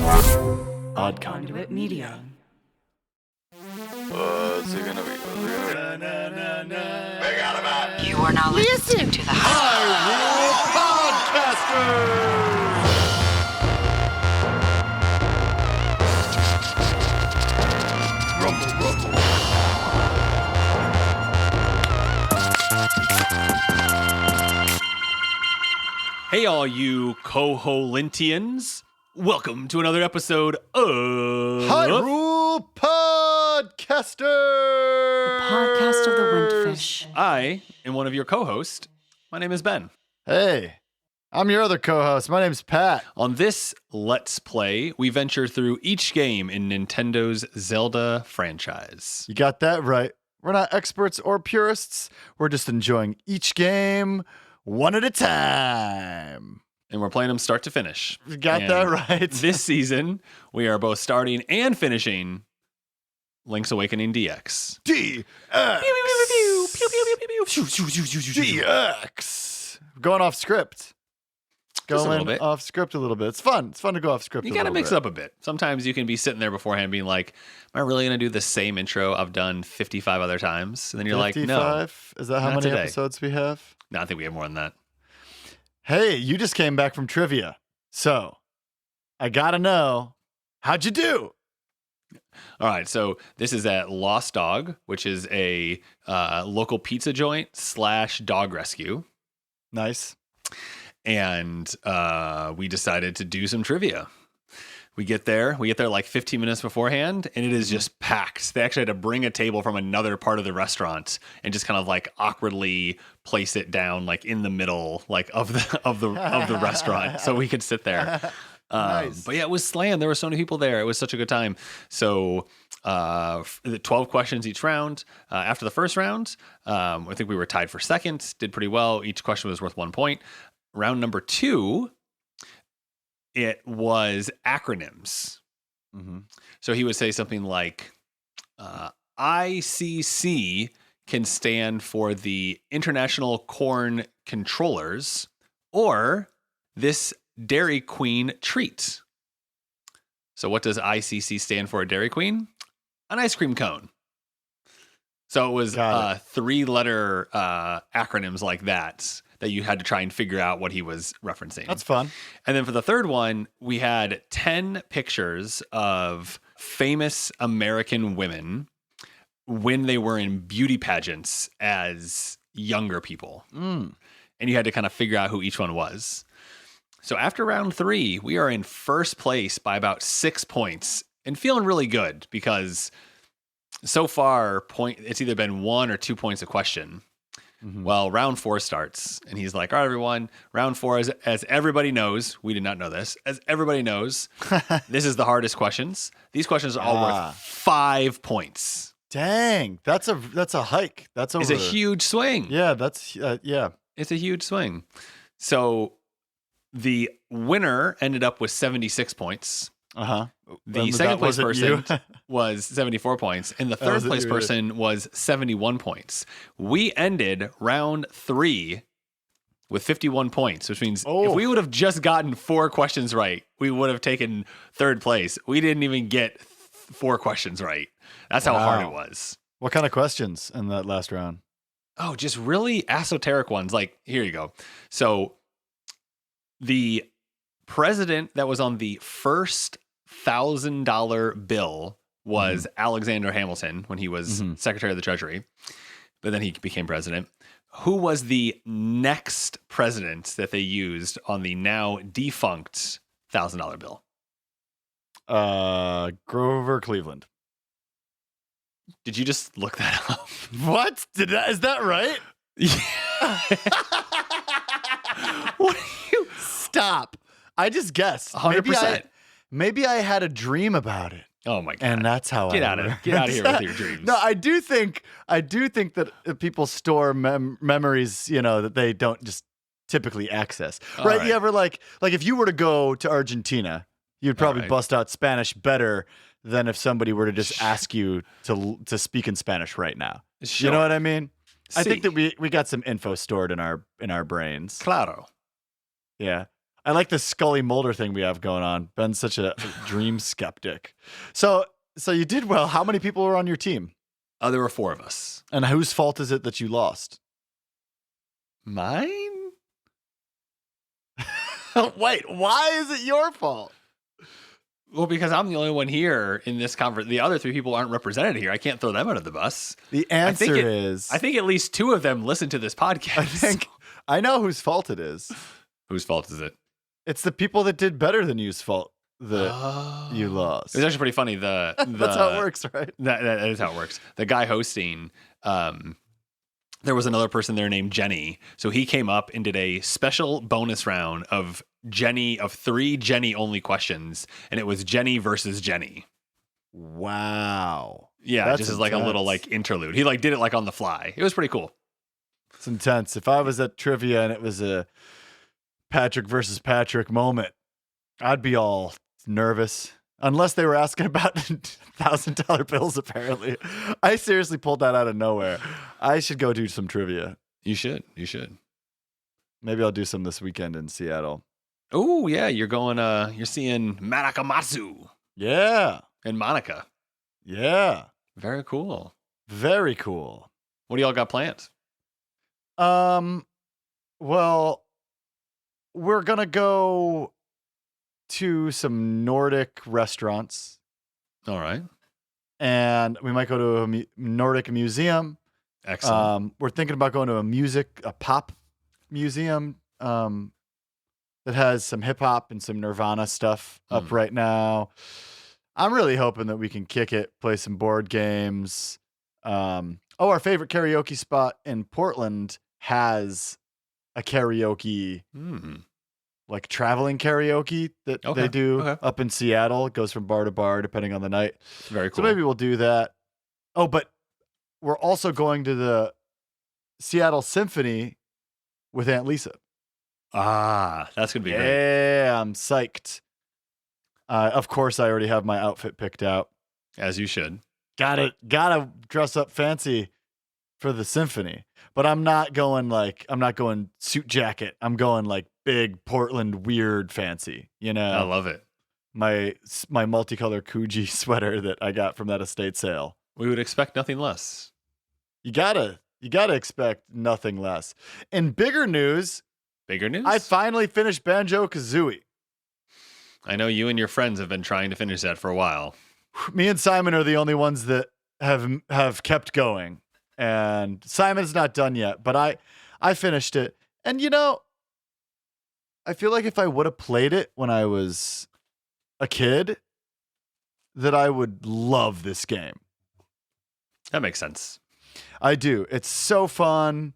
Odd Conduit Media. What's it gonna be? You are now listening to the Hyrule Podcasters! Rumble, rumble. Hey, all you Koholintians. Welcome to another episode of Hyrule Podcasters! The podcast of the Windfish. I am one of your co-hosts. My name is Ben. Hey, I'm your other co-host. My name's Pat. On this Let's Play, we venture through each game in Nintendo's Zelda franchise. You got that right. We're not experts or purists. We're just enjoying each game one at a time. And we're playing them start to finish. You got And that right. This season, we are both starting and finishing Link's Awakening DX. DX. Going off script. Just a little bit. Off script a little bit. It's fun. It's fun to go off script You a got to little mix bit. it up a bit. Sometimes you can be sitting there beforehand being like, am I really going to do the same intro I've done 55 other times? And then you're 55? like, no. Is that how not many today. episodes we have? No, I think we have more than that. Hey, you just came back from trivia. So, I got to know, how'd you do? All right, so this is at Lost Dog, which is a local pizza joint / dog rescue. Nice. And we decided to do some trivia. We get there like 15 minutes beforehand, and it is just packed. They actually had to bring a table from another part of the restaurant and just kind of like awkwardly place it down like in the middle like of the restaurant so we could sit there. Nice. But yeah, it was slammed. There were so many people there. It was such a good time. So 12 questions each round. After the first round, I think we were tied for second, did pretty well. Each question was worth 1 point. Round number 2, it was acronyms. Mm-hmm. So he would say something like, ICC can stand for the International Corn Controllers, or this Dairy Queen treat. So what does ICC stand for at Dairy Queen? An ice cream cone. So it was 3-letter acronyms like that you had to try and figure out what he was referencing. That's fun. And then for the third one, we had 10 pictures of famous American women when they were in beauty pageants as younger people. And you had to kind of figure out who each one was. So after round 3, we are in first place by about 6 points and feeling really good because so far it's either been 1 or 2 points a question. Mm-hmm. Well, round 4 starts, and he's like, all right, everyone, round 4, as everybody knows, we did not know this, as everybody knows, this is the hardest questions. These questions are all worth 5 points. Dang, that's a hike. It's a huge swing. Yeah, yeah. It's a huge swing. So the winner ended up with 76 points. Uh-huh. The second place person was 74 points, and the third place person was 71 points. We ended round 3 with 51 points, which means if we would have just gotten 4 questions right, we would have taken third place. We didn't even get 4 questions right. That's how hard it was. What kind of questions in that last round? Oh, just really esoteric ones. Like, here you go. So the president that was on the first $1,000 bill was Alexander Hamilton when he was Secretary of the Treasury, but then he became president. Who was the next president that they used on the now defunct $1,000 bill? Grover Cleveland. Did you just look that up? What? Is that right? Yeah. What are you? Stop. I just guessed. 100%. Maybe I had a dream about it. Oh my God. And that's how Get out of here with your dreams. No, I do think that people store memories, that they don't just typically access. Right? You ever like if you were to go to Argentina, you'd probably bust out Spanish better than if somebody were to just ask you to speak in Spanish right now. Sure. You know what I mean? Sí. I think that we got some info stored in our brains. Claro. Yeah. I like the Scully Mulder thing we have going on. Ben's such a dream skeptic. So you did well. How many people were on your team? There were 4 of us. And whose fault is it that you lost? Mine? Wait, why is it your fault? Well, because I'm the only one here in this conference. The other 3 people aren't represented here. I can't throw them under the bus. The answer is... I think at least 2 of them listen to this podcast. I know whose fault it is. Whose fault is it? It's the people that did better than you's fault that you lost. It was actually pretty funny. That's how it works, right? That is how it works. The guy hosting... there was another person there named Jenny. So he came up and did a special bonus round of 3 Jenny only questions. And it was Jenny versus Jenny. Wow. Yeah. That's just as like a little like interlude. He like did it like on the fly. It was pretty cool. It's intense. If I was at trivia and it was a Patrick versus Patrick moment, I'd be all nervous. Unless they were asking about $1,000 bills, apparently. I seriously pulled that out of nowhere. I should go do some trivia. You should. Maybe I'll do some this weekend in Seattle. Oh, yeah. You're going, you're seeing Manakamatsu. Yeah. And Monica. Yeah. Very cool. Very cool. What do y'all got planned? Well, we're going to go to some Nordic restaurants. All right. And we might go to a Nordic museum. Excellent. We're thinking about going to a pop museum that has some hip hop and some Nirvana stuff up right now. I'm really hoping that we can kick it, play some board games. Our favorite karaoke spot in Portland has a karaoke like traveling karaoke that they do up in Seattle. It goes from bar to bar depending on the night. Very cool. So maybe we'll do that. Oh, but we're also going to the Seattle Symphony with Aunt Lisa. Ah, that's going to be great. Yeah, I'm psyched. Of course, I already have my outfit picked out. As you should. Gotta dress up fancy for the symphony. But I'm not going suit jacket. I'm going like big Portland weird fancy, you know. I love it. My multicolor Coogee sweater that I got from that estate sale. We would expect nothing less. You gotta expect nothing less. In bigger news, I finally finished Banjo-Kazooie. I know you and your friends have been trying to finish that for a while. Me and Simon are the only ones that have kept going. And Simon's not done yet, but I finished it. And you know, I feel like if I would have played it when I was a kid, that I would love this game. That makes sense. I do. It's so fun.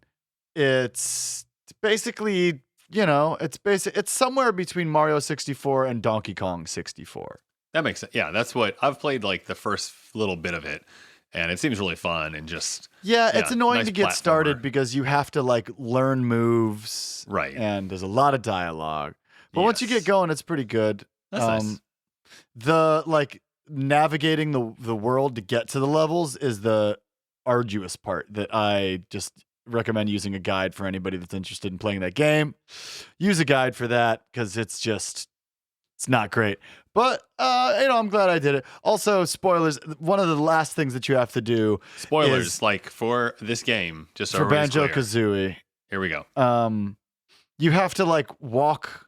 It's basically, you know, it's somewhere between Mario 64 and Donkey Kong 64. That makes sense. Yeah, that's what I've played, like the first little bit of it, and it seems really fun and just it's annoying nice to get started because you have to like learn moves, right? And there's a lot of dialogue, but once you get going, it's pretty good. That's nice. The like navigating the world to get to the levels is the arduous part that I just recommend using a guide for anybody that's interested in playing that game. Use a guide for that because it's not great. But, I'm glad I did it. Also, spoilers. One of the last things that you have to do. Spoilers, is, like for this game, just so for Banjo-Kazooie. Here we go. You have to like walk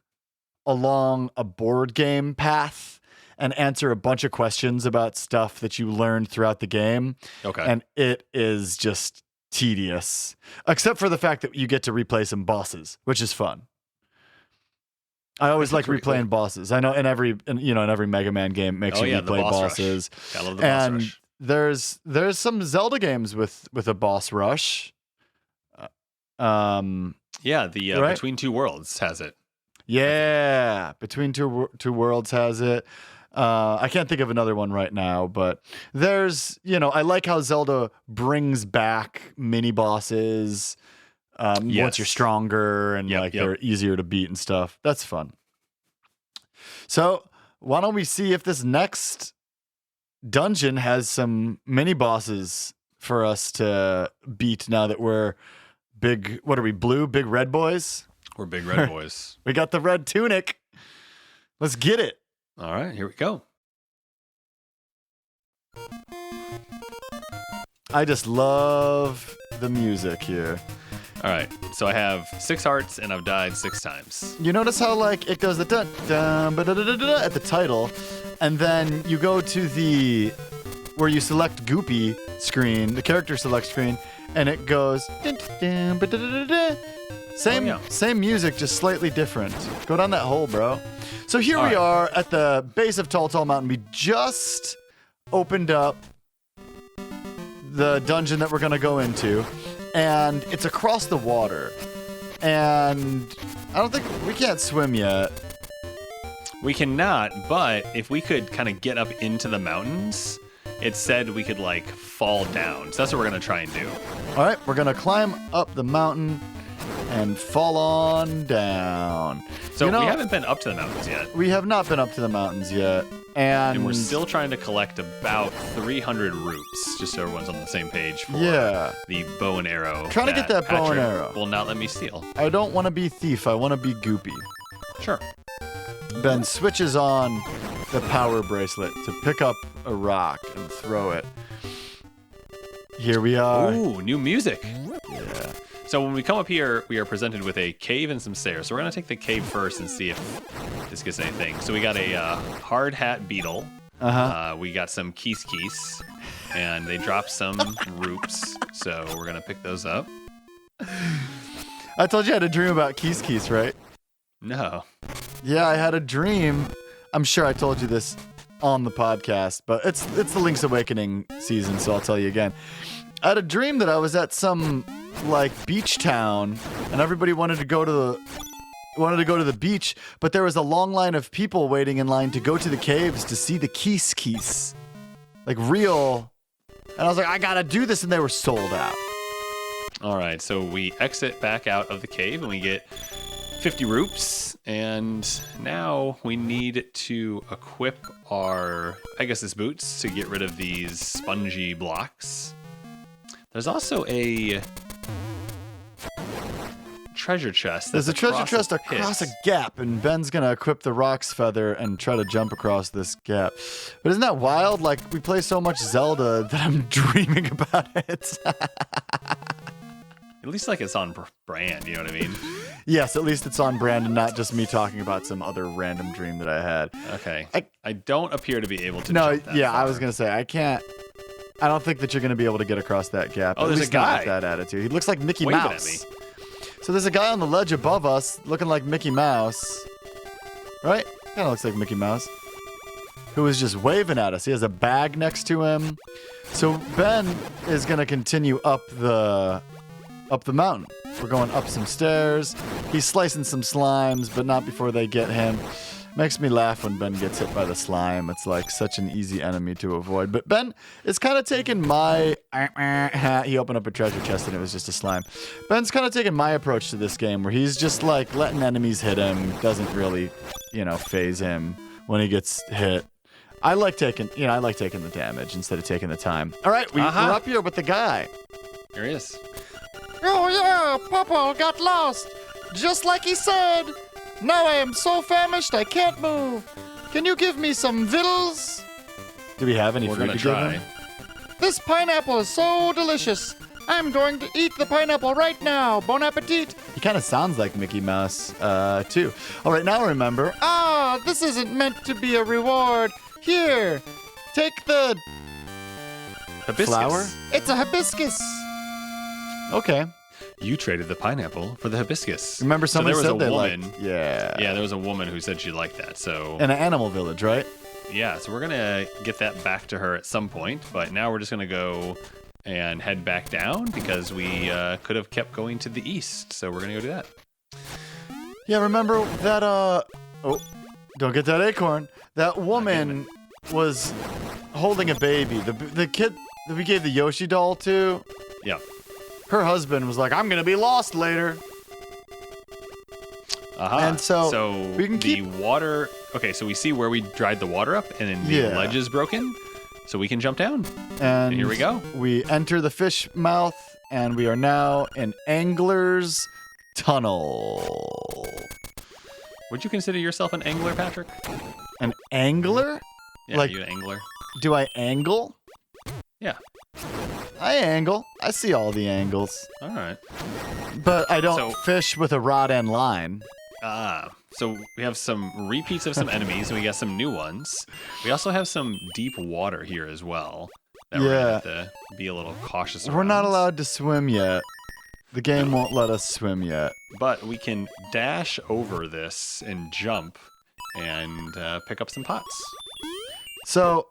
along a board game path and answer a bunch of questions about stuff that you learned throughout the game. Okay. And it is just tedious, except for the fact that you get to replay some bosses, which is fun. I always like replaying bosses. I know in every Mega Man game it makes you replay bosses. I love the boss rush. There's some Zelda games with a boss rush. Between Two Worlds has it. Yeah, Between Two Worlds has it. I can't think of another one right now, but there's, I like how Zelda brings back mini bosses. Once you're stronger and they're easier to beat and stuff. That's fun. So why don't we see if this next dungeon has some mini bosses for us to beat now that we're big, what are we, blue, big red boys? We're big red boys. We got the red tunic. Let's get it. All right, here we go. I just love the music here. All right, so I have 6 hearts and I've died 6 times. You notice how like it goes the dun dun ba da da da da at the title, and then you go to the where you select Goopy screen, the character select screen, and it goes dun dun ba da da da da. Same music, just slightly different. Go down that hole, bro. So here we are at the base of Tall Mountain. We just opened up the dungeon that we're gonna go into, and it's across the water. And I don't think we can't swim yet. We cannot, but if we could kind of get up into the mountains, it said we could like fall down. So that's what we're gonna try and do. All right, we're gonna climb up the mountain and fall on down. So we haven't been up to the mountains yet. We have not been up to the mountains yet. And we're still trying to collect about 300 roots, just so everyone's on the same page for the bow and arrow. Trying to get that bow and arrow. Will not let me steal. I don't want to be thief. I want to be Goopy. Sure. Ben switches on the power bracelet to pick up a rock and throw it. Here we are. Ooh, new music. Yeah. So when we come up here, we are presented with a cave and some stairs. So we're going to take the cave first and see if this gets anything. So we got a hard hat beetle. We got some keys, and they dropped some roots. So we're going to pick those up. I told you I had a dream about keys, right? No. Yeah, I had a dream. I'm sure I told you this on the podcast, but it's the Link's Awakening season, so I'll tell you again. I had a dream that I was at some like beach town, and everybody wanted to go to the beach, but there was a long line of people waiting in line to go to the caves to see the keys, like real. And I was like, I gotta do this, and they were sold out. All right, so we exit back out of the cave, and we get 50 roots, and now we need to equip our Pegasus boots to get rid of these spongy blocks. There's also a treasure chest. There's a treasure chest across a gap, and Ben's gonna equip the Rock's Feather and try to jump across this gap. But isn't that wild? Like, we play so much Zelda that I'm dreaming about it. At least like it's on brand, you know what I mean? Yes, at least it's on brand and not just me talking about some other random dream that I had. Okay. I don't appear to be able to jump that far. I was gonna say, I don't think that you're gonna be able to get across that gap. Oh, there's a guy. With that attitude. He looks like Mickey Waving Mouse. at me. So there's a guy on the ledge above us looking like Mickey Mouse. Right? Kinda looks like Mickey Mouse. Who is just waving at us. He has a bag next to him. So Ben is gonna continue up the mountain. We're going up some stairs. He's slicing some slimes, but not before they get him. Makes me laugh when Ben gets hit by the slime. It's like such an easy enemy to avoid. But Ben is kind of taking my... He opened up a treasure chest and it was just a slime. Ben's kind of taking my approach to this game, where he's just like letting enemies hit him. Doesn't really, phase him when he gets hit. I like taking the damage instead of taking the time. All right, we're up here with the guy. Here he is. Oh yeah, Papa got lost. Just like he said. Now I am so famished I can't move. Can you give me some victuals? Do we have any food to give him? This pineapple is so delicious. I'm going to eat the pineapple right now. Bon appetit. He kind of sounds like Mickey Mouse, too. All right, now remember. This isn't meant to be a reward. Here, take the... Hibiscus. Flower? It's a hibiscus. Okay. You traded the pineapple for the hibiscus. Remember somebody said they liked... Yeah, there was a woman who said she liked that, so... In an animal village, right? Yeah, so we're going to get that back to her at some point, but now we're just going to go and head back down because we could have kept going to the east, so we're going to go do that. Yeah, remember that, don't get that acorn. That woman was holding a baby. The kid that we gave the Yoshi doll to... Yeah. Her husband was like, I'm going to be lost later. And so we can keep... water... Okay, so we see where we dried the water up, and then the ledge is broken, so we can jump down. And here we go. We enter the fish mouth, and we are now in Angler's Tunnel. Would you consider yourself an angler, Patrick? An angler? Yeah, Like- you an angler? Do I angle? Yeah. I angle. I see all the angles. All right. But I don't So- fish with a rod and line. So we have some repeats of some enemies, and we got some new ones. We also have some deep water here as well that we're gonna have to be a little cautious around. We're not allowed to swim yet. The game won't let us swim yet. But we can dash over this and jump and pick up some pots. So,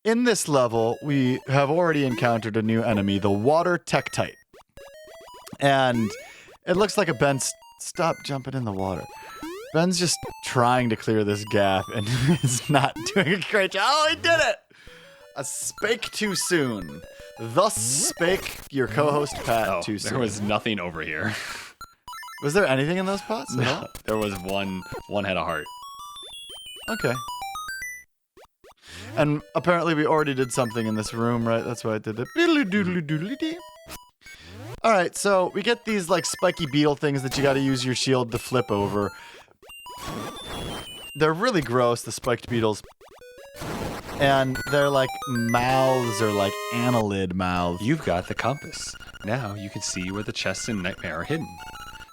in this level, we have already encountered a new enemy, the Water Tektite. And it looks like a Ben... Stop jumping in the water. Ben's just trying to clear this gap and is not doing a great job. Oh, he did it! I spake too soon. Thus spake your co-host Pat too soon. There was nothing over here. Was there anything in those pots? No, there was one had a heart. Okay. And apparently we already did something in this room, right? That's why I did it. All right, so we get these like spiky beetle things that you got to use your shield to flip over. They're really gross, the spiked beetles. And they're like mouths or like annelid mouths. You've got the compass. Now you can see where the chests in Nightmare are hidden.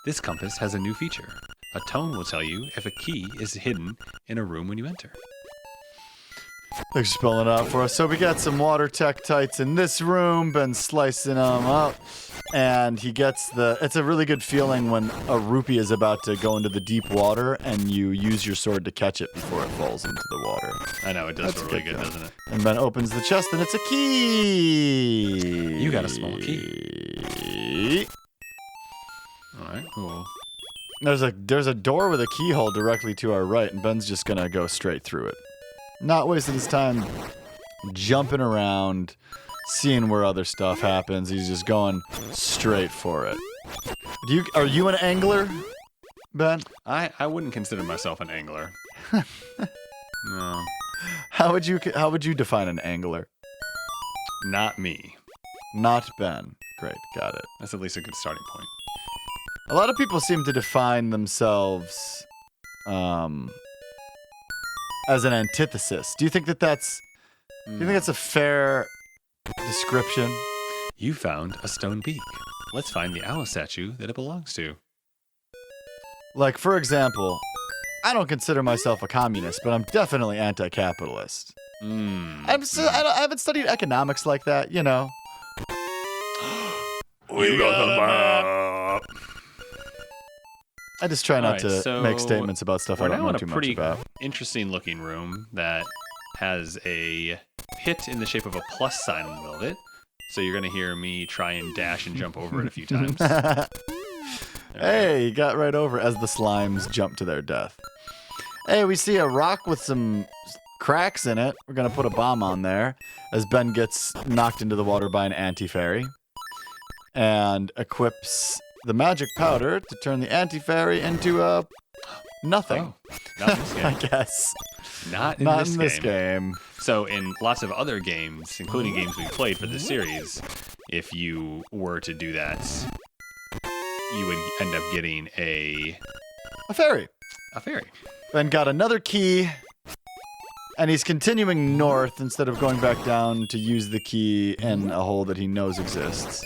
This compass has a new feature. A tone will tell you if a key is hidden in a room when you enter. Thanks for spelling it out for us. So we got some water tektites in this room. Ben's slicing them up. And he gets it's a really good feeling when a rupee is about to go into the deep water and you use your sword to catch it before it falls into the water. I know, it does That's feel really good, good, doesn't it? And Ben opens the chest and it's a key. You got a small key. All right, cool. There's a door with a keyhole directly to our right, and Ben's just gonna go straight through it. Not wasting his time jumping around, seeing where other stuff happens. He's just going straight for it. Are you an angler, Ben? I wouldn't consider myself an angler. No. How would you define an angler? Not me. Not Ben. Great, got it. That's at least a good starting point. A lot of people seem to define themselves as an antithesis. Do you think that's a fair description? You found a stone beak. Let's find the owl statue that it belongs to. Like, for example, I don't consider myself a communist, but I'm definitely anti-capitalist. I haven't studied economics like that, you know. We got the map. I just try not to so make statements about stuff I We're don't now know in a too much pretty about. interesting looking room that has a pit in the shape of a plus sign in the middle of it. So you're going to hear me try and dash and jump over it a few times. Hey, you got right over as the slimes jump to their death. Hey, we see a rock with some cracks in it. We're going to put a bomb on there as Ben gets knocked into the water by an anti-fairy and equips the magic powder to turn the anti-fairy into nothing. Oh, not in this game. I guess. Not in this game. So in lots of other games, including games we played for the series, if you were to do that, you would end up getting a fairy. A fairy. Ben got another key, and he's continuing north instead of going back down to use the key in a hole that he knows exists.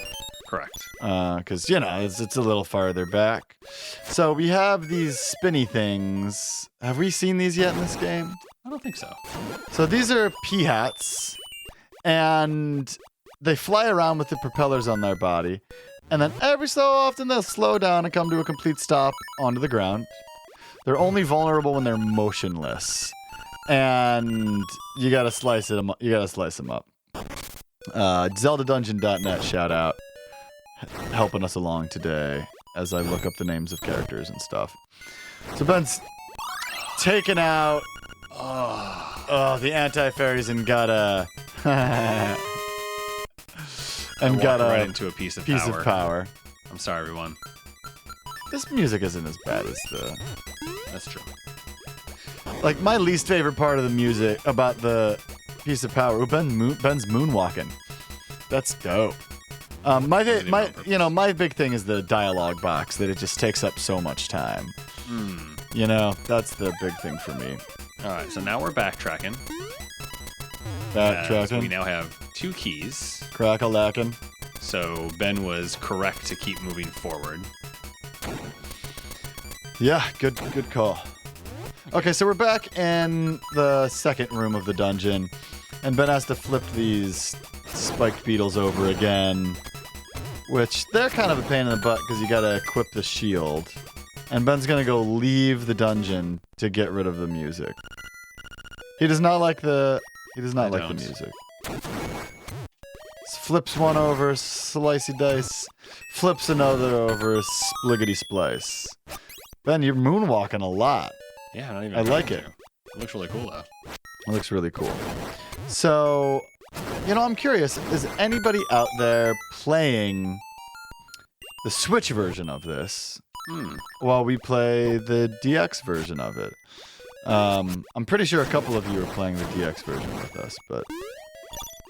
Correct. Because, you know, it's a little farther back. So we have these spinny things. Have we seen these yet in this game? I don't think so. So these are pea hats, and they fly around with the propellers on their body. And then every so often they'll slow down and come to a complete stop onto the ground. They're only vulnerable when they're motionless. And you gotta slice them up. ZeldaDungeon.net shout out. Helping us along today as I look up the names of characters and stuff. So Ben's taken out the anti-fairies and got a right into a piece of power. I'm sorry, everyone. This music isn't as bad as That's true. Like, my least favorite part of the music about the piece of power. Ben's moonwalking. That's dope. My big thing is the dialogue box, that it just takes up so much time. You know, that's the big thing for me. All right, so now we're backtracking. Backtracking. We now have 2 keys. Crack-a-lackin'. So Ben was correct to keep moving forward. Yeah, good call. Okay, so we're back in the second room of the dungeon, and Ben has to flip these spiked beetles over again, which they're kind of a pain in the butt because you gotta equip the shield. And Ben's gonna go leave the dungeon to get rid of the music. He does not like the music. Flips one over, slicey dice. Flips another over, spliggity splice. Ben, you're moonwalking a lot. Yeah, not even. I like it. It looks really cool though. It looks really cool. So, I'm curious, is anybody out there playing the Switch version of this while we play the DX version of it? I'm pretty sure a couple of you are playing the DX version with us, but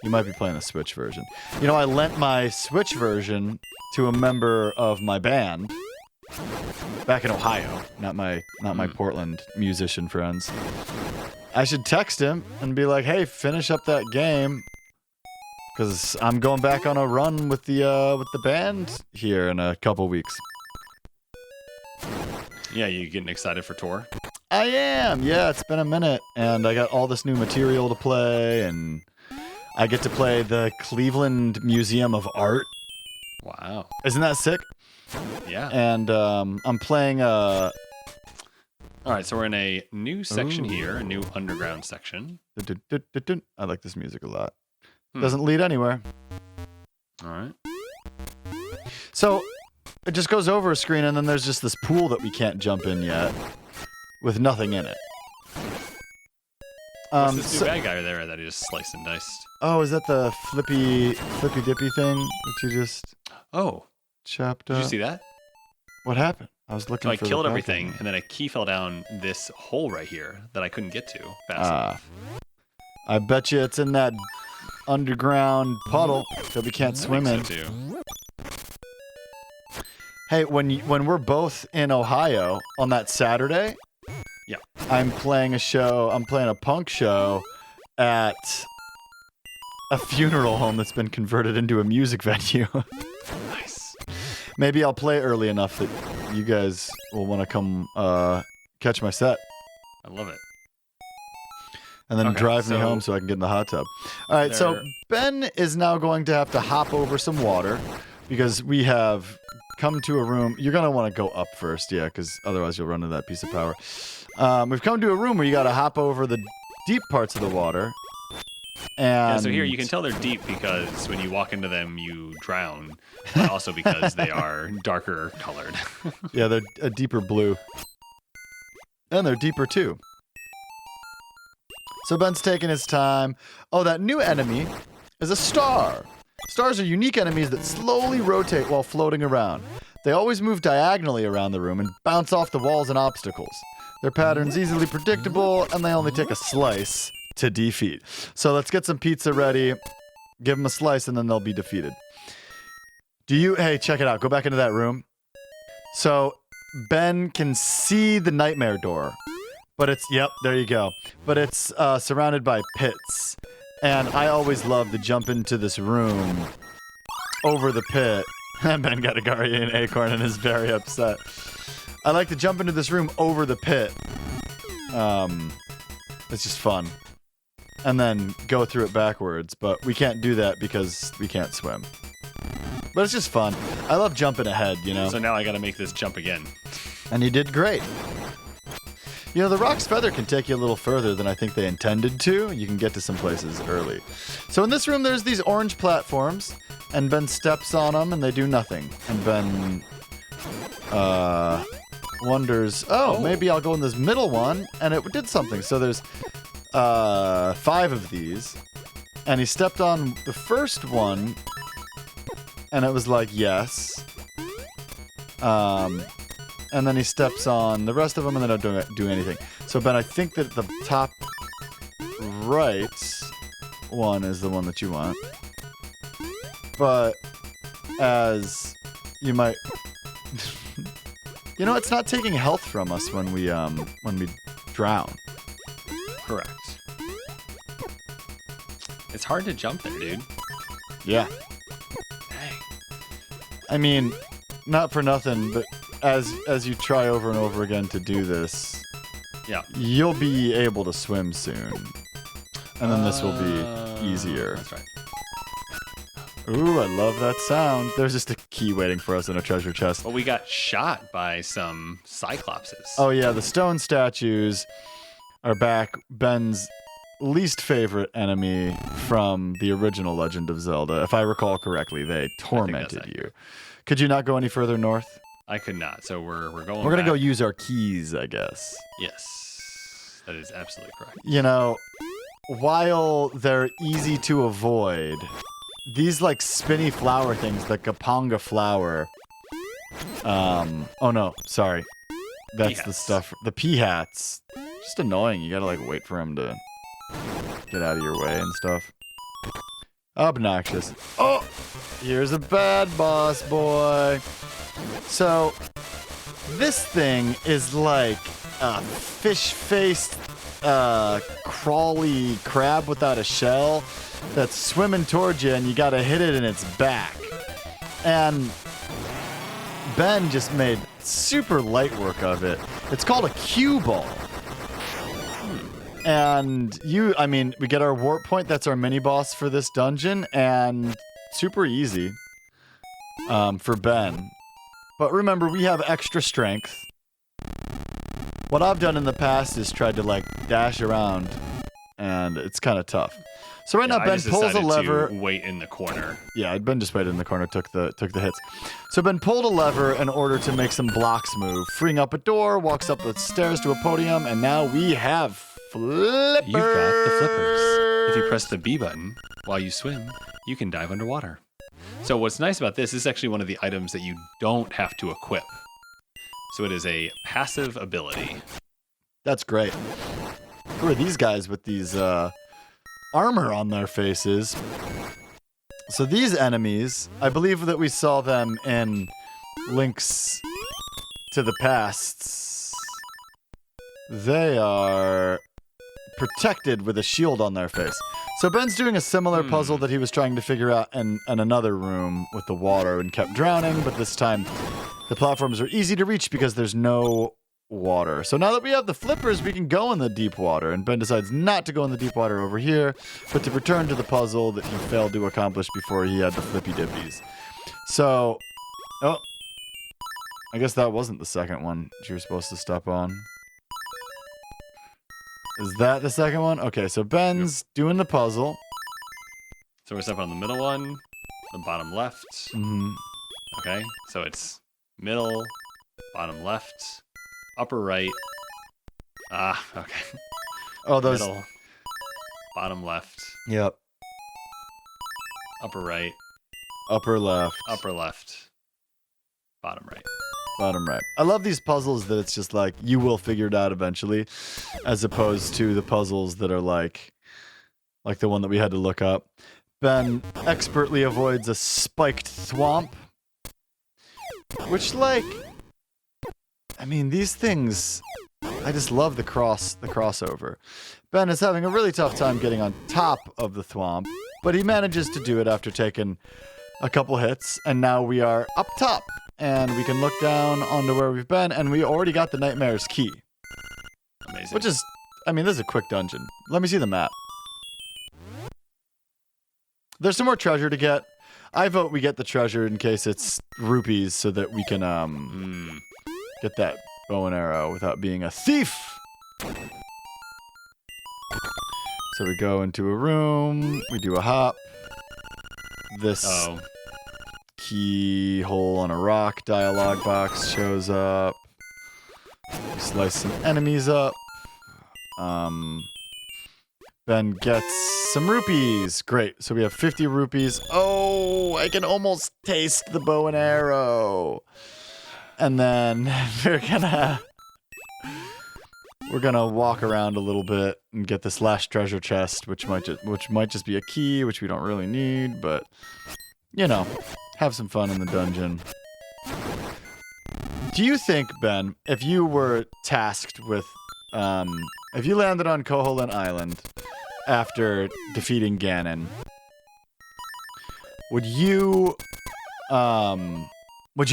you might be playing the Switch version. I lent my Switch version to a member of my band back in Ohio, not my Portland musician friends. I should text him and be like, "Hey, finish up that game, because I'm going back on a run with the band here in a couple weeks." Yeah, you getting excited for tour? I am. Yeah, it's been a minute, and I got all this new material to play, and I get to play the Cleveland Museum of Art. Wow. Isn't that sick? Yeah. And I'm playing All right, so we're in a new section here, a new underground section. I like this music a lot. Doesn't lead anywhere. All right. So it just goes over a screen, and then there's just this pool that we can't jump in yet, with nothing in it. What's this new bad guy there that he just sliced and diced? Oh, is that the flippy dippy thing that you just chopped up? Did you see that? What happened? I was looking So for I killed the everything, and then a key fell down this hole right here that I couldn't get to fast enough. I bet you it's in that underground puddle that we can't swim in. So too. Hey, when we're both in Ohio on that Saturday, yeah, I'm playing a punk show at a funeral home that's been converted into a music venue. Nice. Maybe I'll play early enough that you guys will want to come catch my set. I love it. And then drive me home so I can get in the hot tub. All right, so Ben is now going to have to hop over some water because we have come to a room. You're going to want to go up first, yeah, because otherwise you'll run into that piece of power. We've come to a room where you got to hop over the deep parts of the water. And so here you can tell they're deep because when you walk into them, you drown, but also because they are darker colored. Yeah, they're a deeper blue. And they're deeper too. So Ben's taking his time. Oh, that new enemy is a star. Stars are unique enemies that slowly rotate while floating around. They always move diagonally around the room and bounce off the walls and obstacles. Their pattern's easily predictable, and they only take a slice to defeat. So let's get some pizza ready, give them a slice, and then they'll be defeated. Hey, check it out. Go back into that room. So Ben can see the nightmare door. But there you go. But it's surrounded by pits. And I always love to jump into this room over the pit. And Ben got a guardian acorn and is very upset. I like to jump into this room over the pit. It's just fun. And then go through it backwards. But we can't do that because we can't swim. But it's just fun. I love jumping ahead, So now I got to make this jump again. And you did great. The Rock's Feather can take you a little further than I think they intended to. You can get to some places early. So in this room, there's these orange platforms, and Ben steps on them, and they do nothing. And Ben wonders, maybe I'll go in this middle one, and it did something. So there's 5 of these, and he stepped on the first one, and it was like, yes. And then he steps on the rest of them, and they don't do anything. So, Ben, I think that the top right one is the one that you want. But as you might You know, it's not taking health from us when we drown. Correct. It's hard to jump there, dude. Yeah. Dang. I mean, not for nothing, but as you try over and over again to do this, Yeah. you'll be able to swim soon. And then this will be easier. That's right. Ooh, I love that sound. There's just a key waiting for us in a treasure chest. Well, we got shot by some cyclopses. Oh yeah, the stone statues are back. Ben's least favorite enemy from the original Legend of Zelda. If I recall correctly, they tormented you. Could you not go any further north? I could not. So we're going. We're gonna go back. use our keys, I guess. Yes, that is absolutely correct. You know, while they're easy to avoid, these like spinny flower things, the Kapanga flower. Oh no, sorry. That's the Pea-hats. stuff. The pea hats. Just annoying. You gotta like wait for them to get out of your way and stuff. Obnoxious. Oh, here's a bad boss boy. So, this thing is like a fish-faced, crawly crab without a shell that's swimming towards you, and you gotta hit it in its back. And Ben just made super light work of it. It's called a cue ball. And we get our warp point. That's our mini boss for this dungeon, and super easy for Ben. But remember, we have extra strength. What I've done in the past is tried to like dash around, and it's kind of tough. So right now, Ben pulls a lever. Wait in the corner. Yeah, Ben just waited in the corner, took the hits. So Ben pulled a lever in order to make some blocks move, freeing up a door, walks up the stairs to a podium, and now we have flippers. You've got the flippers. If you press the B button while you swim, you can dive underwater. So what's nice about this is actually one of the items that you don't have to equip. So it is a passive ability. That's great. Who are these guys with these armor on their faces? So these enemies, I believe that we saw them in Links to the Past. They are protected with a shield on their face. So Ben's doing a similar puzzle that he was trying to figure out in another room with the water and kept drowning, but this time the platforms are easy to reach because there's no water. So now that we have the flippers, we can go in the deep water, and Ben decides not to go in the deep water over here, but to return to the puzzle that he failed to accomplish before he had the flippy dippies. So, oh, I guess that wasn't the second one that you were supposed to step on. Is that the second one? Okay, so Ben's doing the puzzle. So we're stepping on the middle one, the bottom left. Mm-hmm. Okay, so it's middle, bottom left, upper right. Okay. Oh, those. Middle, bottom left, Yep. upper right, Upper left. bottom right. Bottom right. I love these puzzles that it's just like, you will figure it out eventually, as opposed to the puzzles that are like the one that we had to look up. Ben expertly avoids a spiked thwomp, which these things, I just love the crossover. Ben is having a really tough time getting on top of the thwomp, but he manages to do it after taking a couple hits, and now we are up top. And we can look down onto where we've been, and we already got the Nightmare's key. Amazing. Which is, this is a quick dungeon. Let me see the map. There's some more treasure to get. I vote we get the treasure in case it's rupees so that we can get that bow and arrow without being a thief. So we go into a room, we do a hop. This keyhole on a rock dialogue box shows up. We slice some enemies up. Ben gets some rupees. Great. So we have 50 rupees. Oh, I can almost taste the bow and arrow. And then we're gonna walk around a little bit and get this last treasure chest, which might just be a key, which we don't really need, but have some fun in the dungeon. Do you think, Ben, if you were tasked with, if you landed on Koholint Island after defeating Ganon, would you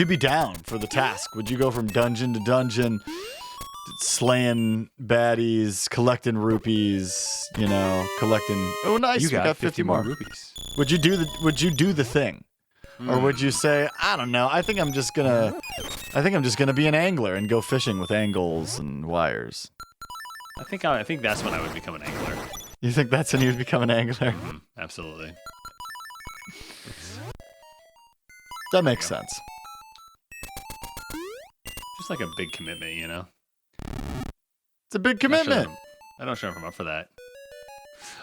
be down for the task? Would you go from dungeon to dungeon, slaying baddies, collecting rupees, collecting... Oh, nice, You we got 50 more. rupees. Would you do the thing? Or would you say, I don't know, I think I'm just gonna be an angler and go fishing with angles and wires? I think that's when I would become an angler. You think that's when you'd become an angler? Absolutely. That makes sense. Just like a big commitment, It's a big commitment. I'm not sure if I'm up for that.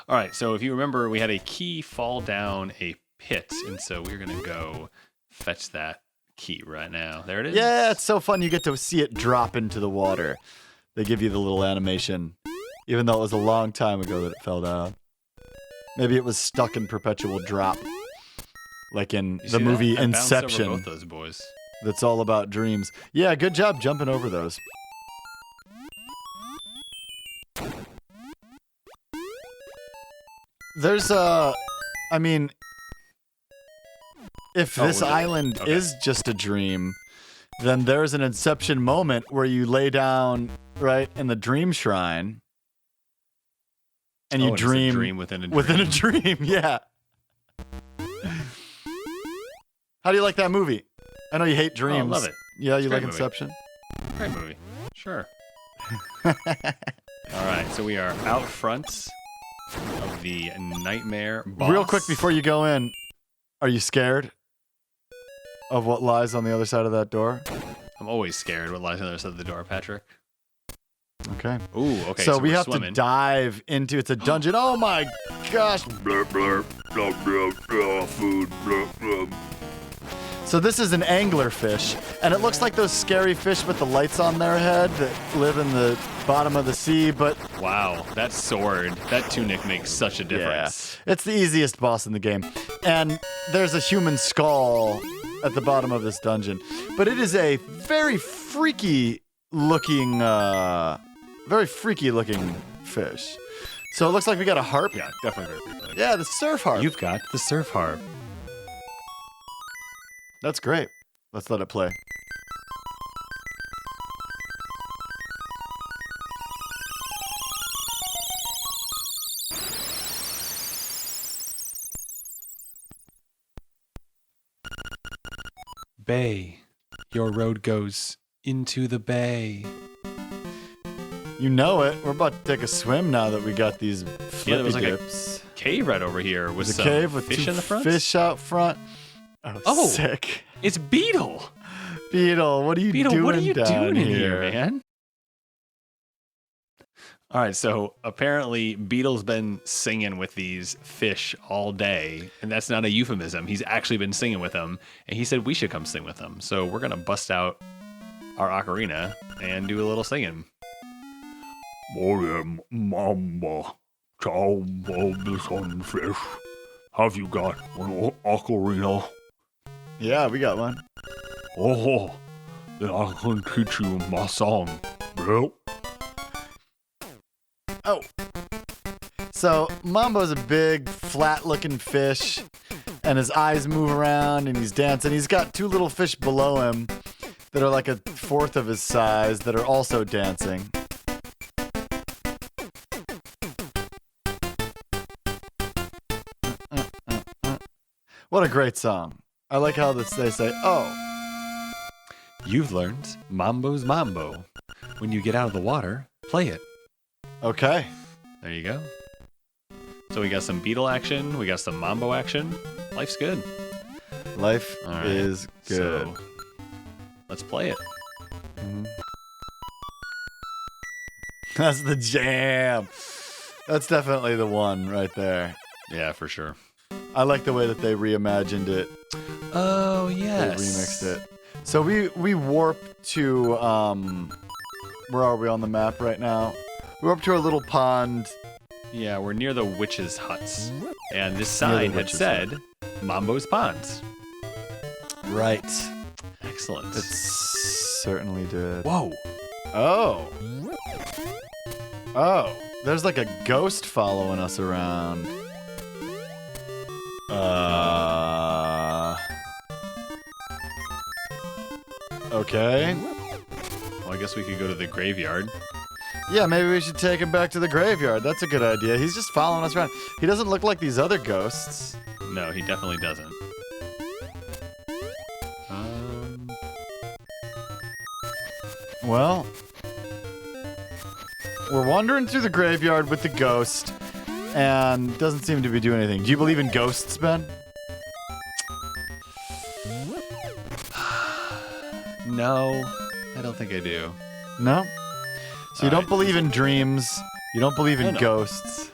All right, so if you remember, we had a key fall down a pit, and so we're going to go fetch that key right now. There it is. Yeah, it's so fun. You get to see it drop into the water. They give you the little animation, even though it was a long time ago that it fell down. Maybe it was stuck in perpetual drop, like in the movie Inception. Over both those boys. That's all about dreams. Yeah, good job jumping over those. There's if this island is just a dream, then there's an Inception moment where you lay down right in the dream shrine, and you dream within a dream. Within a dream, yeah. How do you like that movie? I know you hate dreams. I love it. Yeah, you like movie. Inception? Great movie. Sure. All right, so we are out front of the nightmare boss. Real quick before you go in, are you scared of what lies on the other side of that door? I'm always scared what lies on the other side of the door, Patrick. Okay. Ooh, okay. So we have swimming. to dive into it's a dungeon. Oh my gosh. Blur, blur, blur, blur, blur, food, blur, blur. So this is an anglerfish, and it looks like those scary fish with the lights on their head that live in the bottom of the sea, but... Wow, that sword, that tunic makes such a difference. Yeah, it's the easiest boss in the game. And there's a human skull at the bottom of this dungeon. But it is a very freaky looking fish. So it looks like we got a harp. Yeah, definitely very freaky. Yeah, the surf harp. You've got the surf harp. That's great. Let's let it play. Bay. Your road goes into the bay. You know it. We're about to take a swim now that we got these Yeah, there was like dips. a cave right over here with There's some a cave with fish two in the front. fish out front. Oh, sick. It's Beetle. Beetle, what are you Beetle, doing what are you down doing in here, man? All right, so apparently Beetle's been singing with these fish all day, and that's not a euphemism. He's actually been singing with them, and he said we should come sing with them. So we're going to bust out our ocarina and do a little singing. Morning, Mamba, child of the sunfish. Have you got an ocarina? Yeah, we got one. Oh, then I can teach you my song, bro. Oh. So, Mambo's a big, flat-looking fish, and his eyes move around, and he's dancing. He's got two little fish below him that are like a fourth of his size that are also dancing. What a great song. I like how they say, oh. You've learned Mambo's Mambo. When you get out of the water, play it. Okay. There you go. So we got some Beetle action. We got some Mambo action. Life's good. Life All right, is good. So let's play it. Mm-hmm. That's the jam. That's definitely the one right there. Yeah, for sure. I like the way that they reimagined it. Oh, yes. They remixed it. So we warp to where are we on the map right now? We're up to our little pond. Yeah, we're near the witches' huts. And this sign had said Mambo's Ponds. Right. Excellent. It's certainly did. Whoa. Oh. Oh. There's like a ghost following us around. Okay. Well, I guess we could go to the graveyard. Yeah, maybe we should take him back to the graveyard. That's a good idea. He's just following us around. He doesn't look like these other ghosts. No, he definitely doesn't. Well, we're wandering through the graveyard with the ghost, and doesn't seem to be doing anything. Do you believe in ghosts, Ben? No, I don't think I do. No? So you don't Alright. believe in dreams. You don't believe in No. ghosts.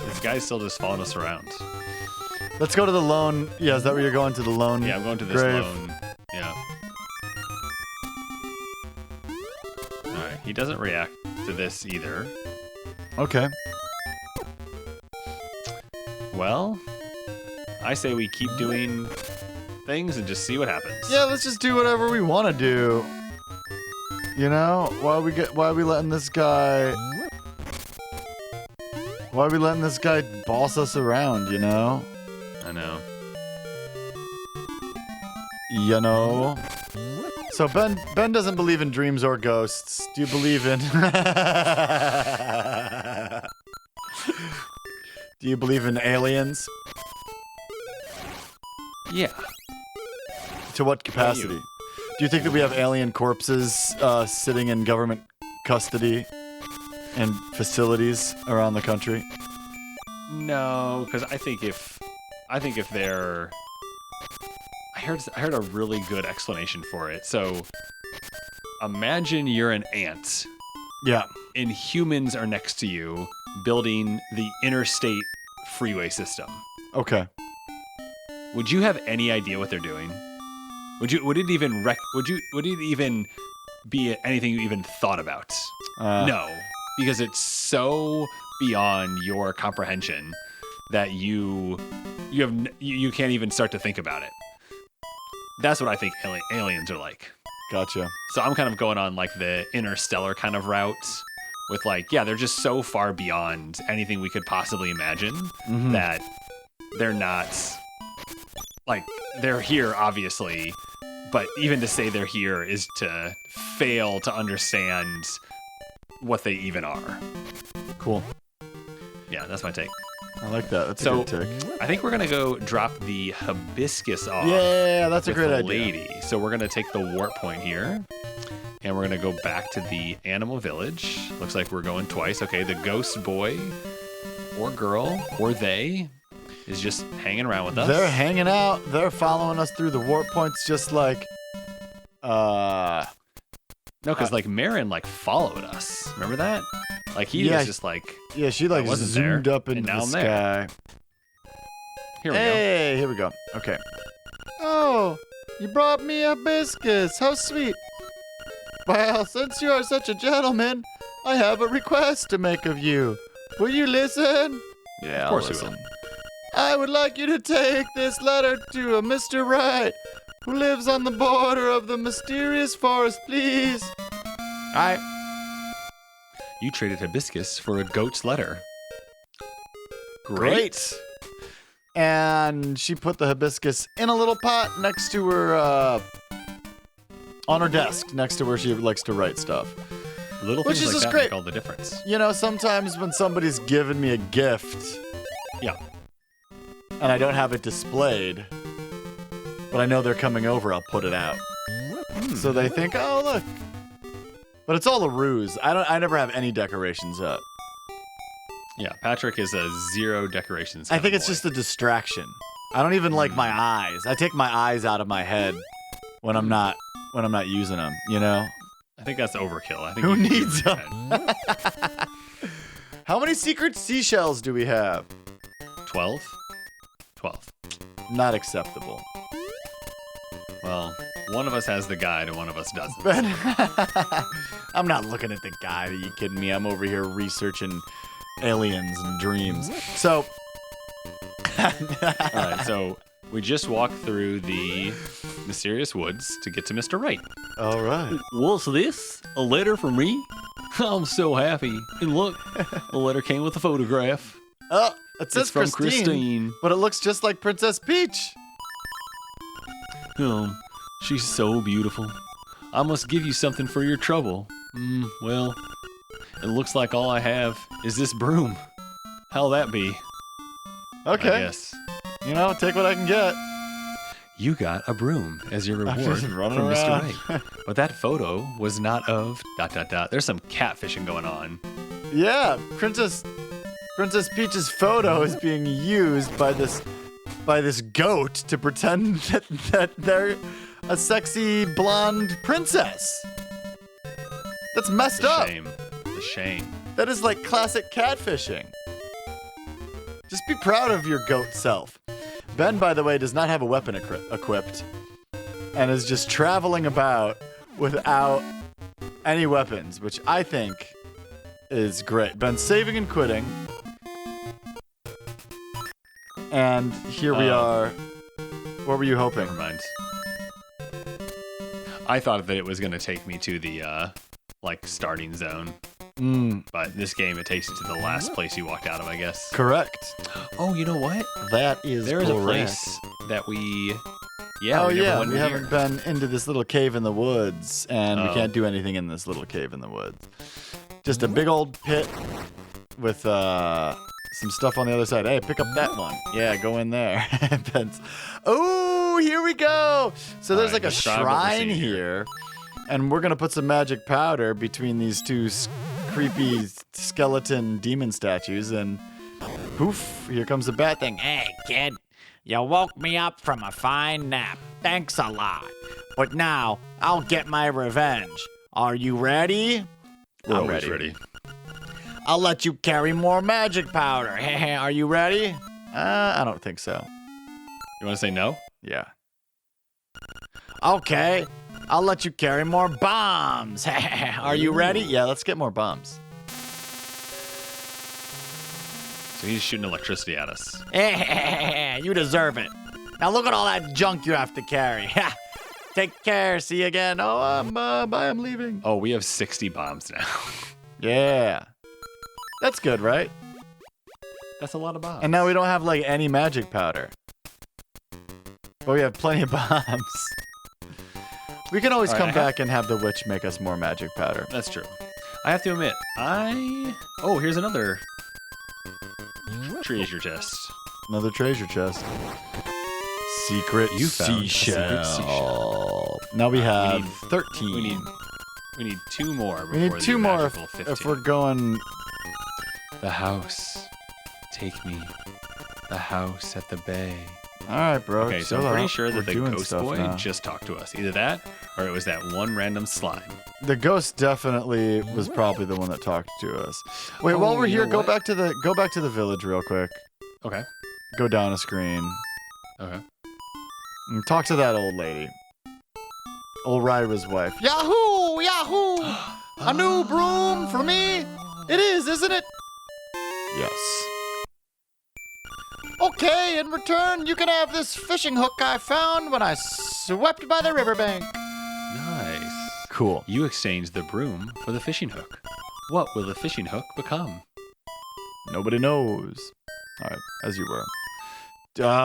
This guy's still just following us around. Let's go to the lone. Yeah, is that where you're going, to the lone? Yeah, I'm going to this grave? lone. Yeah. Alright, he doesn't react to this either. Okay. Well, I say we keep doing things and just see what happens. Yeah, let's just do whatever we want to do. You know, why are we letting this guy boss us around, you know? I know. You know. So Ben doesn't believe in dreams or ghosts. Do you believe in Do you believe in aliens? Yeah. To what capacity? Do you think that we have alien corpses sitting in government custody and facilities around the country? No, because I think if they're, I heard a really good explanation for it. So, imagine you're an ant, Yeah. and humans are next to you, building the interstate freeway system. Okay. Would you have any idea what they're doing? Would it even be anything you even thought about? No, because it's so beyond your comprehension that you can't even start to think about it. That's what I think aliens are like. Gotcha. So I'm kind of going on like the interstellar kind of route with like, yeah, they're just so far beyond anything we could possibly imagine that they're not, like, they're here obviously, but even to say they're here is to fail to understand what they even are. Cool. Yeah, that's my take. I like that. That's a So good take. I think we're gonna go drop the hibiscus off. Yeah, that's a with great the idea. lady. So we're gonna take the warp point here, and we're gonna go back to the animal village. Looks like we're going twice. Okay, the ghost boy or girl or they is just hanging around with us. They're hanging out. They're following us through the warp points, just like, No, because like Marin like followed us. Remember that? Like he Yeah. was just like, yeah, she like I wasn't zoomed there, up into and now the I'm there. sky. here we go. Hey, here we go. Okay. Oh, you brought me a hibiscus. How sweet. Well, since you are such a gentleman, I have a request to make of you. Will you listen? Yeah, Of course we I'll will. listen. I would like you to take this letter to a Mr. Wright, who lives on the border of the mysterious forest, please. All right. You traded hibiscus for a goat's letter. Great. And she put the hibiscus in a little pot next to her, on her desk, next to where she likes to write stuff. Little Which things is like just that great. make all the difference. You know, sometimes when somebody's given me a gift Yeah. and I don't have it displayed, but I know they're coming over, I'll put it out. So they think, oh, look. But it's all a ruse. I never have any decorations up. Yeah, Patrick is a zero decorations. I kind think of it's boy. just a distraction. I don't even like my eyes. I take my eyes out of my head when I'm not using them, you know? I think that's overkill. I think Who you should needs use your them? head. How many secret seashells do we have? 12? 12. Not acceptable. Well, one of us has the guide and one of us doesn't. Ben, I'm not looking at the guide. Are you kidding me? I'm over here researching aliens and dreams. So, All right, so We just walked through the mysterious woods to get to Mr. Right. All right. What's this? A letter from me? I'm so happy. And look, the letter came with a photograph. Oh, it says It's from Christine. but it looks just like Princess Peach. She's so beautiful. I must give you something for your trouble. Well, it looks like all I have is this broom. How'll that be? Okay. I guess. Take what I can get. You got a broom as your reward just from running Mr. around. Right. But that photo was not of ... There's some catfishing going on. Yeah, Princess Peach's photo is being used by this goat to pretend that they're a sexy blonde princess. That's messed up. The shame. That is like classic catfishing. Just be proud of your goat self. Ben, by the way, does not have a weapon equipped and is just traveling about without any weapons, which I think is great. Ben's saving and quitting. And here we are. What were you hoping? Never mind. I thought that it was going to take me to the starting zone. But this game, it takes you to the last place you walked out of, I guess. Correct. Oh, you know what? That is There is a correct. place that we... Yeah, we never went we in haven't here. been into this little cave in the woods, and we can't do anything in this little cave in the woods. Just a big old pit with some stuff on the other side. Hey, pick up that one. Yeah, go in there. Oh, here we go. So there's like a describe what we're shrine seeing here, and we're gonna put some magic powder between these two creepy skeleton demon statues, and poof, here comes the bat thing. Hey, kid, you woke me up from a fine nap. Thanks a lot. But now, I'll get my revenge. Are you ready? We're I'm always ready. ready. I'll let you carry more magic powder. Are you ready? I don't think so. You want to say no? Yeah. Okay, I'll let you carry more bombs. Are you ready? Yeah, let's get more bombs. So he's shooting electricity at us. You deserve it. Now look at all that junk you have to carry. Take care. See you again. Oh, bye, I'm leaving. Oh, we have 60 bombs now. Yeah. That's good, right? That's a lot of bombs. And now we don't have like any magic powder. But we have plenty of bombs. We can always All right, come I have- back and have the witch make us more magic powder. That's true. I have to admit, Oh, here's another treasure chest. Another treasure chest. Secret You found a seashell. secret seashell. Now we have need- 13. We need 2 more before We need the 2 more magical if 15. we're going. The house. Take me. The house at the bay. All right, bro. Okay, so chill I'm pretty out. sure We're that the doing ghost stuff boy now. just talked to us. Either that, or it was that one random slime. The ghost definitely was probably the one that talked to us. Wait, Oh, while we're you here, know go what? back to the village real quick. Okay. Go down a screen Okay. and talk to that old lady. Old Ryra's wife. Yahoo! Yahoo! A new broom for me? It is, isn't it? Yes. Okay, in return, you can have this fishing hook I found when I swept by the riverbank. Nice. Cool. You exchanged the broom for the fishing hook. What will the fishing hook become? Nobody knows. All right, as you were.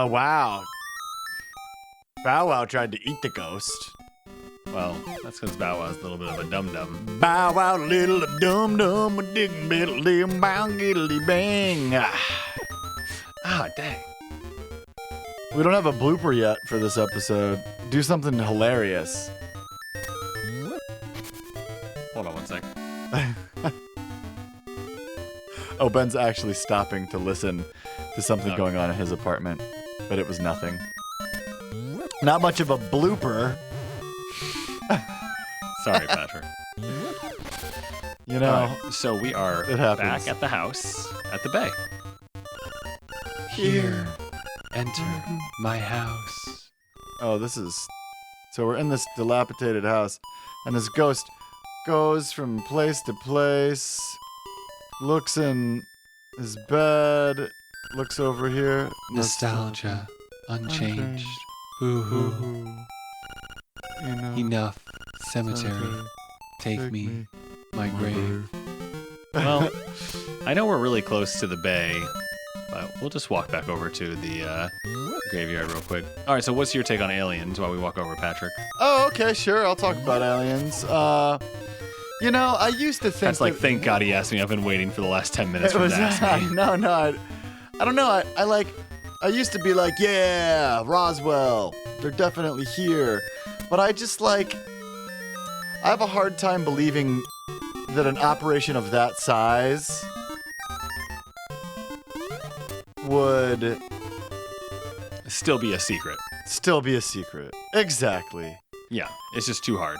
Wow. Bow Wow tried to eat the ghost. Well, that's because Bow Wow's a little bit of a dum-dum. Bow Wow, little dum dum, dig diddle dim, bang giddly bang. Ah, dang. We don't have a blooper yet for this episode. Do something hilarious. Hold on one sec. Oh, Ben's actually stopping to listen to something going on in his apartment, but it was nothing. Not much of a blooper. Sorry, Patrick. You know, All right, so we are it happens. back at the house at the bay. Here. Enter my house. Oh, this is... So we're in this dilapidated house, and this ghost goes from place to place, looks in his bed, looks over here. Nostalgia. unchanged. Boo-hoo. Enough. Cemetery. Take me. My grave. Well, I know we're really close to the bay, but we'll just walk back over to the graveyard real quick. All right, so what's your take on aliens while we walk over, Patrick? Oh, okay, sure. I'll talk about aliens. You know, I used to think That's like, thank God he asked me. I've been waiting for the last 10 minutes for him to ask me. No, I don't know. I used to be like, yeah, Roswell. They're definitely here. But I just I have a hard time believing that an operation of that size would Still be a secret. still be a secret. Exactly. Yeah, it's just too hard.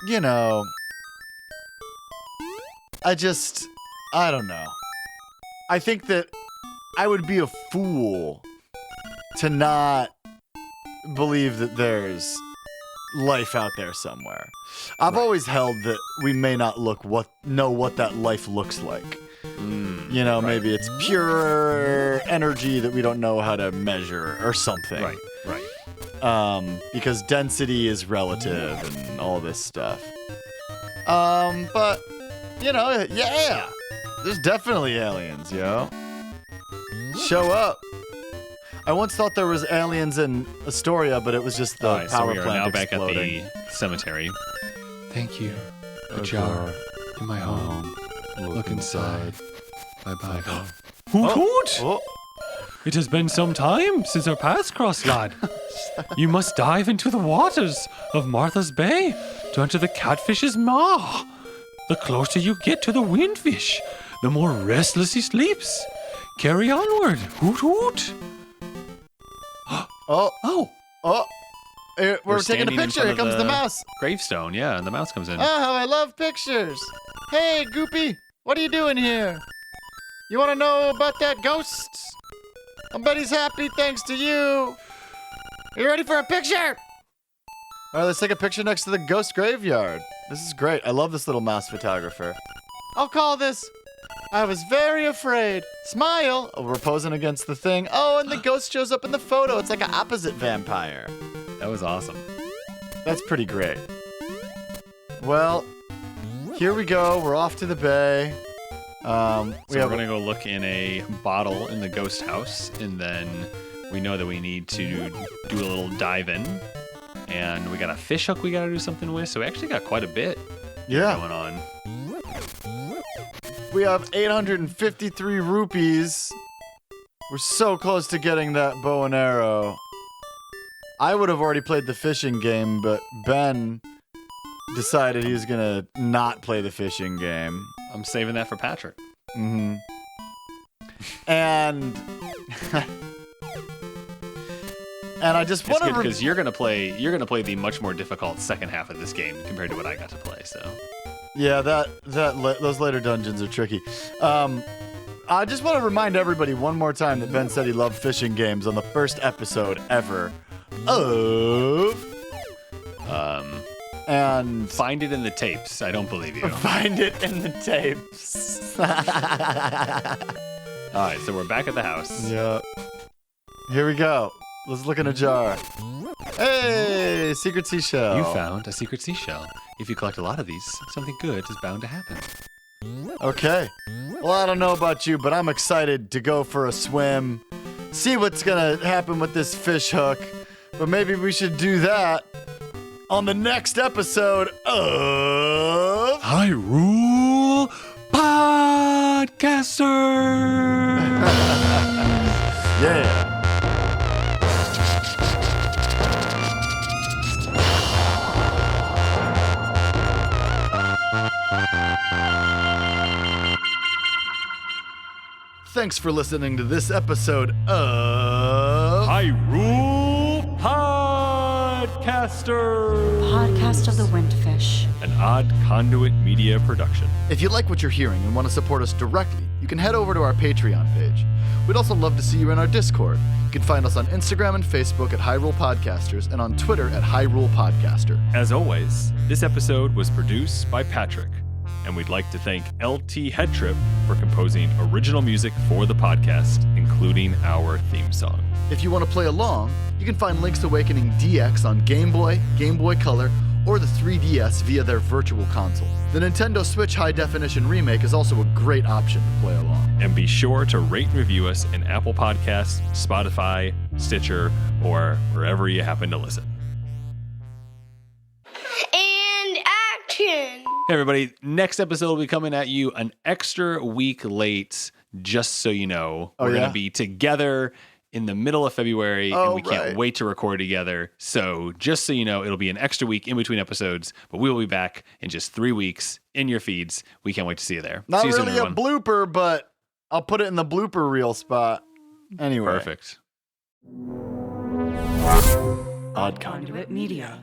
You know, I don't know. I think that I would be a fool to not believe that there's life out there somewhere. I've always held that we may not know what that life looks like. You know, maybe it's pure energy that we don't know how to measure or something. Right. Because density is relative and all this stuff. But, you know, yeah, there's definitely aliens, yo. Show up. I once thought there was aliens in Astoria, but it was just the power we are plant now back exploding. at the cemetery. Thank you. A jar in my home. Look inside. Bye-bye. Hoot hoot! Oh. It has been some time since our paths crossed, lad. You must dive into the waters of Martha's Bay to enter the catfish's maw. The closer you get to the windfish, the more restless he sleeps. Carry onward. Hoot hoot! We're taking a standing in picture. front Here of comes the mouse. Gravestone, yeah, and the mouse comes in. Oh, how I love pictures. Hey, Goopy, what are you doing here? You want to know about that ghost? I bet he's happy thanks to you. Are you ready for a picture? All right, let's take a picture next to the ghost graveyard. This is great. I love this little mouse photographer. I'll call this I was very afraid. Smile. Oh, we're posing against the thing. Oh, and the ghost shows up in the photo. It's like an opposite vampire. That was awesome. That's pretty great. Well, here we go. We're off to the bay. We're gonna go look in a bottle in the ghost house, and then we know that we need to do a little dive in, and we got a fish hook we gotta do something with. So we actually got quite a bit going on. We have 853 rupees. We're so close to getting that bow and arrow. I would have already played the fishing game, but Ben decided he was gonna not play the fishing game. I'm saving that for Patrick. Mm-hmm. And I just want to because you're gonna play the much more difficult second half of this game compared to what I got to play. So yeah, those later dungeons are tricky. I just want to remind everybody one more time that Ben said he loved fishing games on the first episode ever of and find it in the tapes. I don't believe you. Find it in the tapes. All right, so we're back at the house. Yeah. Here we go. Let's look in a jar. Hey, secret seashell. You found a secret seashell. If you collect a lot of these, something good is bound to happen. Okay. Well, I don't know about you, but I'm excited to go for a swim, see what's gonna happen with this fish hook. But maybe we should do that on the next episode of Hyrule Podcasters. Yeah. Thanks for listening to this episode of Hyrule Podcasters. Podcast of the Windfish. An Odd Conduit Media production. If you like what you're hearing and want to support us directly, you can head over to our Patreon page. We'd also love to see you in our Discord. You can find us on Instagram and Facebook at Hyrule Podcasters and on Twitter at Hyrule Podcaster. As always, this episode was produced by Patrick And we'd like to thank LT Headtrip for composing original music for the podcast, including our theme song. If you want to play along, you can find Link's Awakening DX on Game Boy, Game Boy Color, or the 3DS via their virtual console. The Nintendo Switch High Definition Remake is also a great option to play along. And be sure to rate and review us in Apple Podcasts, Spotify, Stitcher, or wherever you happen to listen. And action! Hey everybody, next episode will be coming at you an extra week late, just so you know. We're going to be together in the middle of February, and we can't wait to record together. So just so you know, it'll be an extra week in between episodes, but we will be back in just 3 weeks in your feeds. We can't wait to see you there. Not see you really soon, a blooper, but I'll put it in the blooper reel spot. Anyway. Perfect. Conduit Media.